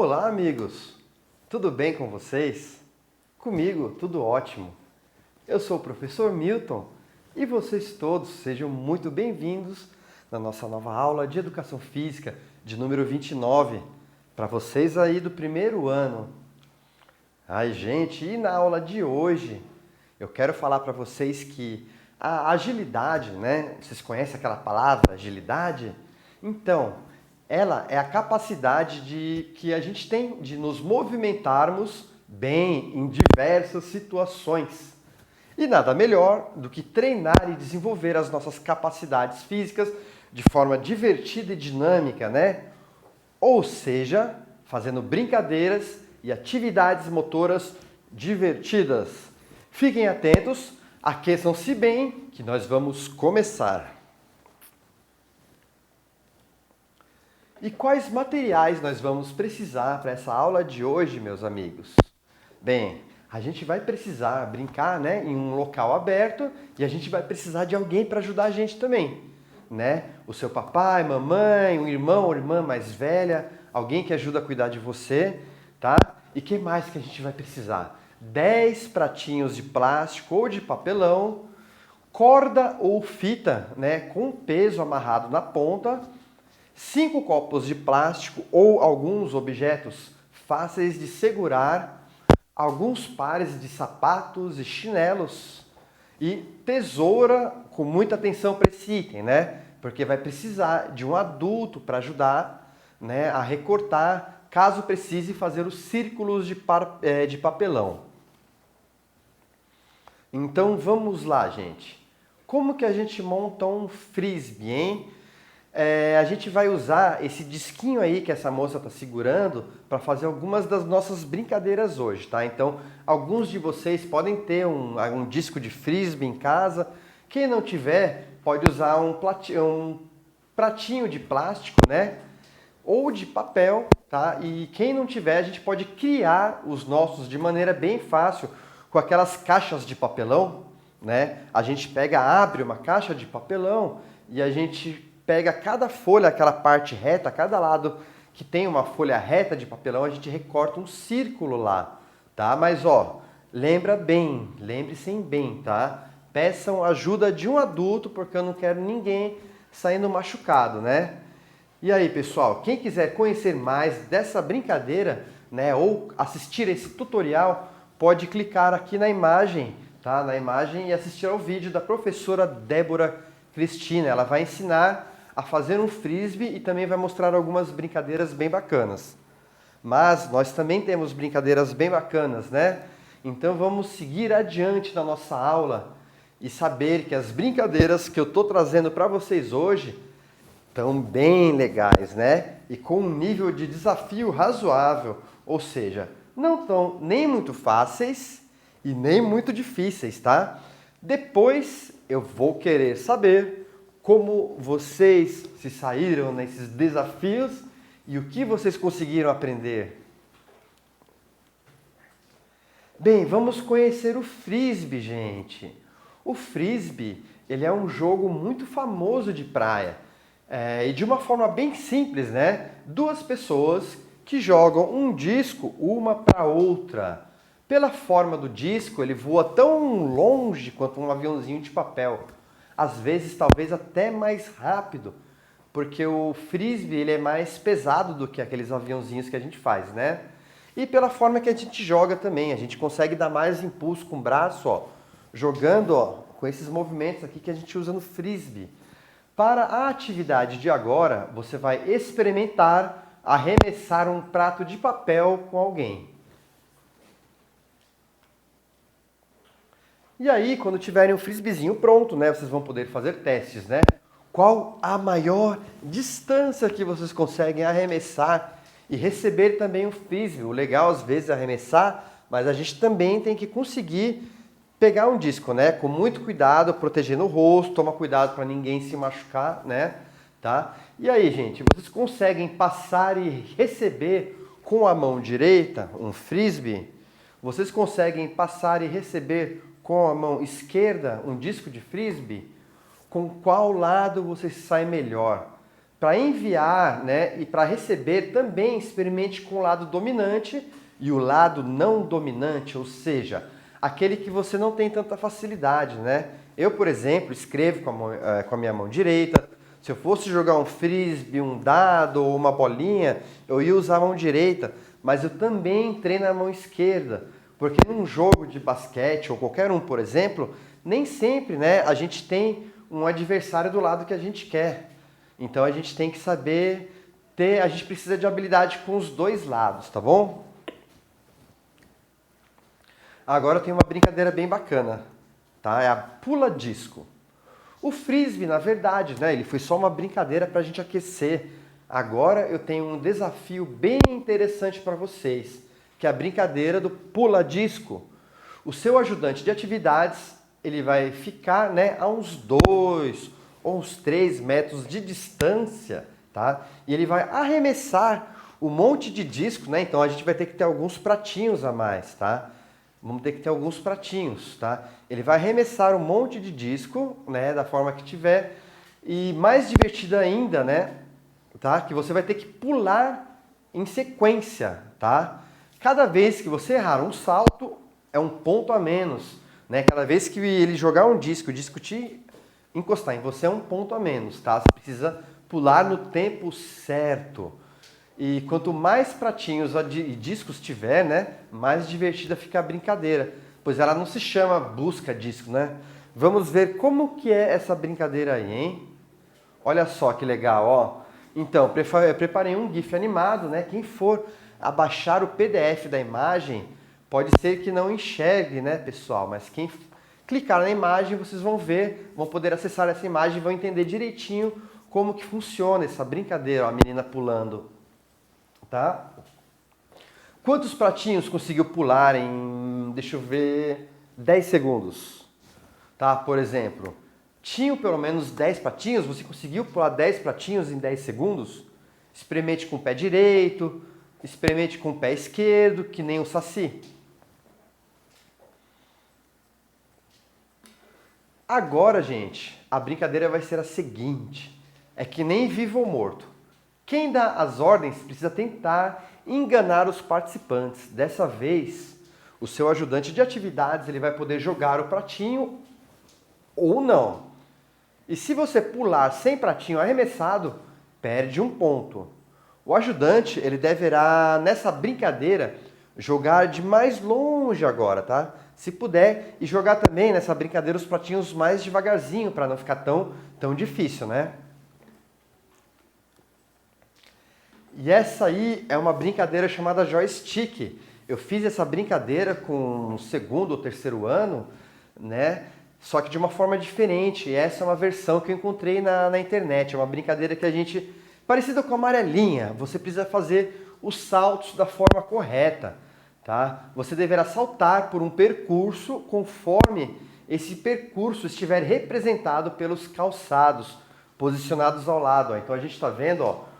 Olá, amigos! Tudo bem com vocês? Comigo, tudo ótimo. Eu sou o professor Milton e vocês todos sejam muito bem-vindos na nossa nova aula de Educação Física de número 29, para vocês aí do primeiro ano. Ai, gente, e na aula de hoje eu quero falar para vocês que a agilidade, né? Vocês conhecem aquela palavra, agilidade? Então, ela é a capacidade que a gente tem de nos movimentarmos bem em diversas situações. E nada melhor do que treinar e desenvolver as nossas capacidades físicas de forma divertida e dinâmica, né? Ou seja, fazendo brincadeiras e atividades motoras divertidas. Fiquem atentos, aqueçam-se bem, que nós vamos começar. E quais materiais nós vamos precisar para essa aula de hoje, meus amigos? Bem, a gente vai precisar brincar, né, em um local aberto e a gente vai precisar de alguém para ajudar a gente também, né? O seu papai, mamãe, um irmão ou irmã mais velha, alguém que ajuda a cuidar de você, tá? E que mais que a gente vai precisar? 10 pratinhos de plástico ou de papelão, corda ou fita, né, com peso amarrado na ponta, 5 copos de plástico ou alguns objetos fáceis de segurar, alguns pares de sapatos e chinelos e tesoura com muita atenção para esse item, né? Porque vai precisar de um adulto para ajudar, né, a recortar, caso precise fazer os círculos de papelão. Então vamos lá, gente. Como que a gente monta um frisbee, hein? A gente vai usar esse disquinho aí que essa moça está segurando para fazer algumas das nossas brincadeiras hoje, tá? Então, alguns de vocês podem ter um disco de frisbee em casa. Quem não tiver, pode usar um pratinho de plástico, né? Ou de papel, tá? E quem não tiver, a gente pode criar os nossos de maneira bem fácil com aquelas caixas de papelão, né? A gente abre uma caixa de papelão e a gente pega cada folha, aquela parte reta, cada lado que tem uma folha reta de papelão, a gente recorta um círculo lá, tá? Mas ó, lembre-se bem, tá? Peçam ajuda de um adulto, porque eu não quero ninguém saindo machucado, né? E aí, pessoal, quem quiser conhecer mais dessa brincadeira, né, ou assistir esse tutorial, pode clicar aqui na imagem, tá? Na imagem e assistir ao vídeo da professora Débora Cristina. Ela vai ensinar a fazer um frisbee e também vai mostrar algumas brincadeiras bem bacanas. Mas nós também temos brincadeiras bem bacanas, né? Então vamos seguir adiante na nossa aula e saber que as brincadeiras que eu estou trazendo para vocês hoje estão bem legais, né? E com um nível de desafio razoável, ou seja, não estão nem muito fáceis e nem muito difíceis, tá? Depois eu vou querer saber como vocês se saíram nesses desafios e o que vocês conseguiram aprender. Bem, vamos conhecer o frisbee, gente. O frisbee, ele é um jogo muito famoso de praia. E de uma forma bem simples, né? Duas pessoas que jogam um disco uma para outra. Pela forma do disco, ele voa tão longe quanto um aviãozinho de papel. Às vezes, talvez até mais rápido, porque o frisbee ele é mais pesado do que aqueles aviãozinhos que a gente faz, né? E pela forma que a gente joga também, a gente consegue dar mais impulso com o braço, ó, jogando, ó, com esses movimentos aqui que a gente usa no frisbee. Para a atividade de agora, você vai experimentar arremessar um prato de papel com alguém. E aí, quando tiverem o frisbeezinho pronto, né, vocês vão poder fazer testes, né? Qual a maior distância que vocês conseguem arremessar e receber também o frisbee? O legal, às vezes, é arremessar, mas a gente também tem que conseguir pegar um disco, né? Com muito cuidado, protegendo o rosto, toma cuidado para ninguém se machucar, né? Tá? E aí, gente, vocês conseguem passar e receber com a mão direita um frisbee? Vocês conseguem passar e receber com a mão esquerda um disco de frisbee? Com qual lado você sai melhor? para enviar, né, e para receber, também experimente com o lado dominante e o lado não dominante, ou seja, aquele que você não tem tanta facilidade, né? Eu, por exemplo, escrevo com a minha mão direita. Se eu fosse jogar um frisbee, um dado ou uma bolinha, eu ia usar a mão direita, mas eu também treino a mão esquerda, porque num jogo de basquete ou qualquer um, por exemplo, nem sempre, né, a gente tem um adversário do lado que a gente quer. Então a gente tem que saber a gente precisa de habilidade com os dois lados, tá bom? Agora tem uma brincadeira bem bacana, tá? É a pula-disco. O frisbee, na verdade, né, ele foi só uma brincadeira para a gente aquecer. Agora eu tenho um desafio bem interessante para vocês, que é a brincadeira do pula-disco. O seu ajudante de atividades, ele vai ficar, né, a uns 2 ou uns 3 metros de distância, tá? E ele vai arremessar um monte de disco, né? Então a gente vai ter que ter alguns pratinhos a mais, tá? Vamos ter que ter alguns pratinhos, tá? Ele vai arremessar um monte de disco, né, da forma que tiver. E mais divertido ainda, né, tá? Que você vai ter que pular em sequência, tá? Cada vez que você errar um salto, é um ponto a menos, né? Cada vez que ele jogar um disco, o disco te encostar em você, é um ponto a menos, tá? Você precisa pular no tempo certo. E quanto mais pratinhos e discos tiver, né, mais divertida fica a brincadeira, pois ela não se chama busca-disco, né? Vamos ver como que é essa brincadeira aí, hein? Olha só que legal, ó. Então, preparei um GIF animado, né? Quem for abaixar o PDF da imagem, pode ser que não enxergue, né, pessoal? Mas quem clicar na imagem, vocês vão ver, vão poder acessar essa imagem e vão entender direitinho como que funciona essa brincadeira, ó, a menina pulando. Tá? Quantos pratinhos conseguiu pular em, deixa eu ver, 10 segundos? Tá? Por exemplo, tinham pelo menos 10 pratinhos? Você conseguiu pular 10 pratinhos em 10 segundos? Experimente com o pé direito, experimente com o pé esquerdo, que nem o Saci. Agora, gente, a brincadeira vai ser a seguinte. É que nem vivo ou morto. Quem dá as ordens precisa tentar enganar os participantes. Dessa vez, o seu ajudante de atividades ele vai poder jogar o pratinho ou não. E se você pular sem pratinho arremessado, perde um ponto. O ajudante ele deverá, nessa brincadeira, jogar de mais longe agora, tá? Se puder, e jogar também nessa brincadeira os pratinhos mais devagarzinho, para não ficar tão difícil, né? E essa aí é uma brincadeira chamada joystick. Eu fiz essa brincadeira com o segundo ou terceiro ano, né? Só que de uma forma diferente. E essa é uma versão que eu encontrei na internet. É uma brincadeira que a gente... parecida com a amarelinha. Você precisa fazer os saltos da forma correta, tá? Você deverá saltar por um percurso conforme esse percurso estiver representado pelos calçados posicionados ao lado. Ó. Então a gente está vendo, ó.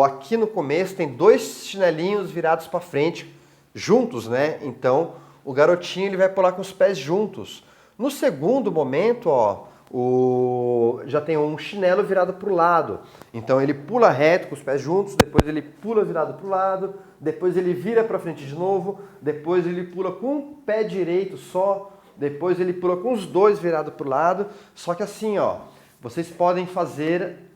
Aqui no começo tem 2 chinelinhos virados para frente, juntos, né? Então o garotinho ele vai pular com os pés juntos. No segundo momento, ó, já tem um chinelo virado para o lado. Então ele pula reto com os pés juntos, depois ele pula virado para o lado, depois ele vira para frente de novo, depois ele pula com o pé direito só, depois ele pula com os 2 virados para o lado. Só que assim, ó, vocês podem fazer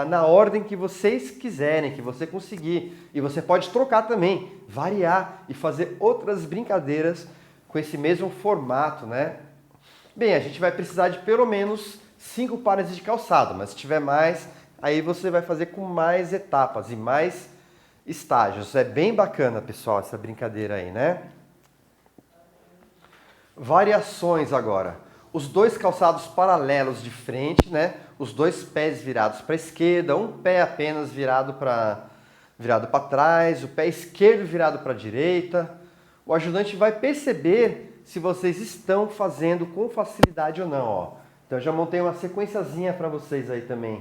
na ordem que vocês quiserem, que você conseguir. E você pode trocar também, variar e fazer outras brincadeiras com esse mesmo formato, né? Bem, a gente vai precisar de pelo menos 5 pares de calçado, mas se tiver mais, aí você vai fazer com mais etapas e mais estágios. É bem bacana, pessoal, essa brincadeira aí, né? Variações agora. Os 2 calçados paralelos de frente, né? Os 2 pés virados para a esquerda, um pé apenas virado para trás, o pé esquerdo virado para a direita. O ajudante vai perceber se vocês estão fazendo com facilidade ou não. Ó. Então eu já montei uma sequenciazinha para vocês aí também,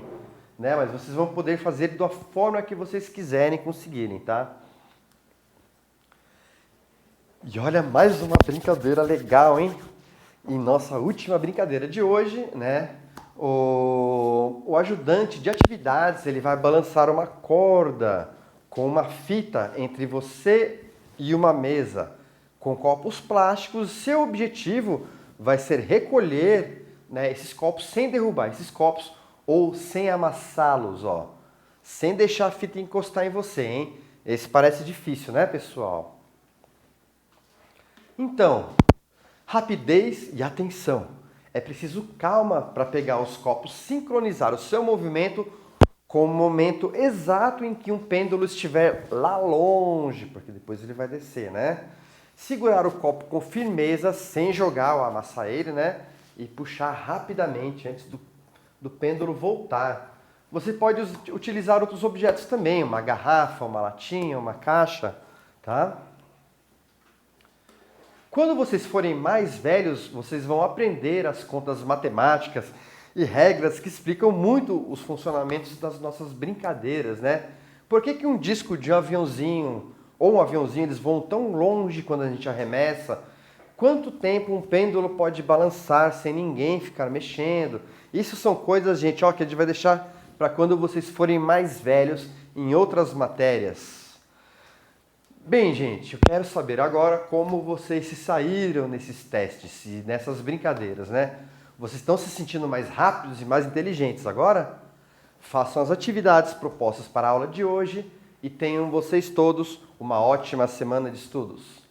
né? Mas vocês vão poder fazer da forma que vocês quiserem conseguirem, tá? E olha, mais uma brincadeira legal, hein? E nossa última brincadeira de hoje, né? O o ajudante de atividades, ele vai balançar uma corda com uma fita entre você e uma mesa, com copos plásticos. Seu objetivo vai ser recolher, né, esses copos sem derrubar esses copos ou sem amassá-los, ó, sem deixar a fita encostar em você, hein? Esse parece difícil, né, pessoal? Então, rapidez e atenção. É preciso calma para pegar os copos, sincronizar o seu movimento com o momento exato em que um pêndulo estiver lá longe, porque depois ele vai descer, né? Segurar o copo com firmeza, sem jogar ou amassar ele, né? E puxar rapidamente antes do pêndulo voltar. Você pode utilizar outros objetos também, uma garrafa, uma latinha, uma caixa, tá? Quando vocês forem mais velhos, vocês vão aprender as contas matemáticas e regras que explicam muito os funcionamentos das nossas brincadeiras, né? Por que que um disco de um aviãozinho ou um aviãozinho eles voam tão longe quando a gente arremessa? Quanto tempo um pêndulo pode balançar sem ninguém ficar mexendo? Isso são coisas, gente, ó, que a gente vai deixar para quando vocês forem mais velhos em outras matérias. Bem, gente, eu quero saber agora como vocês se saíram nesses testes e nessas brincadeiras, né? Vocês estão se sentindo mais rápidos e mais inteligentes agora? Façam as atividades propostas para a aula de hoje e tenham vocês todos uma ótima semana de estudos.